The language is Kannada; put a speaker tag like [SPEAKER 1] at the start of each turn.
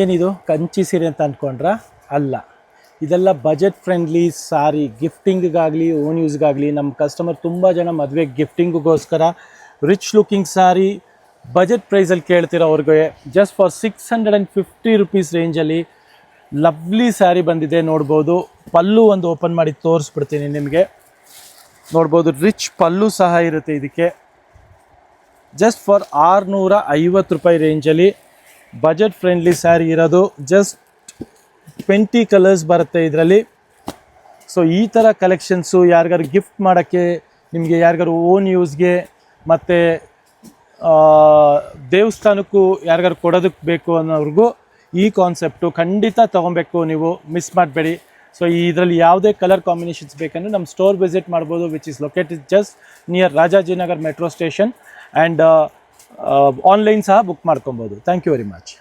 [SPEAKER 1] ಏನಿದು ಕಂಚಿ ಸೀರೆ ಅಂತ ಅಂದ್ಕೊಂಡ್ರಾ? ಅಲ್ಲ, ಇದೆಲ್ಲ ಬಜೆಟ್ ಫ್ರೆಂಡ್ಲಿ ಸಾರಿ. ಗಿಫ್ಟಿಂಗಿಗಾಗಲಿ ಓನ್ ಯೂಸ್ಗಾಗಲಿ ನಮ್ಮ ಕಸ್ಟಮರ್ ತುಂಬ ಜನ ಮದುವೆ ಗಿಫ್ಟಿಂಗಿಗೋಸ್ಕರ ರಿಚ್ ಲುಕಿಂಗ್ ಸಾರಿ ಬಜೆಟ್ ಪ್ರೈಸಲ್ಲಿ ಕೇಳ್ತಿರೋ ಅವ್ರಿಗೆ ಜಸ್ಟ್ ಫಾರ್ 650 ರುಪೀಸ್ ರೇಂಜಲ್ಲಿ ಲವ್ಲಿ ಸ್ಯಾರಿ ಬಂದಿದೆ. ನೋಡ್ಬೋದು, ಪಲ್ಲು ಒಂದು ಓಪನ್ ಮಾಡಿ ತೋರಿಸ್ಬಿಡ್ತೀನಿ ನಿಮಗೆ. ನೋಡ್ಬೋದು, ರಿಚ್ ಪಲ್ಲು ಸಹ ಇರುತ್ತೆ ಇದಕ್ಕೆ. ಜಸ್ಟ್ ಫಾರ್ 650 ರೂಪಾಯಿ ರೇಂಜಲ್ಲಿ ಬಜೆಟ್ ಫ್ರೆಂಡ್ಲಿ ಸ್ಯಾರಿ ಇರೋದು. ಜಸ್ಟ್ 20 ಕಲರ್ಸ್ ಬರುತ್ತೆ ಇದರಲ್ಲಿ. ಸೊ ಈ ಥರ ಕಲೆಕ್ಷನ್ಸು ಯಾರಿಗಾರು ಗಿಫ್ಟ್ ಮಾಡೋಕ್ಕೆ, ನಿಮಗೆ ಯಾರಿಗಾರು ಓನ್ ಯೂಸ್ಗೆ, ಮತ್ತು ದೇವಸ್ಥಾನಕ್ಕೂ ಯಾರಿಗಾರು ಕೊಡೋದಕ್ಕೆ ಬೇಕು ಅನ್ನೋವ್ರಿಗೂ ಈ ಕಾನ್ಸೆಪ್ಟು ಖಂಡಿತ ತೊಗೊಬೇಕು, ನೀವು ಮಿಸ್ ಮಾಡಬೇಡಿ. ಸೊ ಇದರಲ್ಲಿ ಯಾವುದೇ ಕಲರ್ ಕಾಂಬಿನೇಷನ್ಸ್ ಬೇಕಂದ್ರೆ ನಮ್ಮ ಸ್ಟೋರ್ ವಿಸಿಟ್ ಮಾಡ್ಬೋದು, which is located just near Rajajinagar metro station. And online ಸಹ ಬುಕ್ ಮಾಡ್ಕೊಬೋದು. Thank you very much.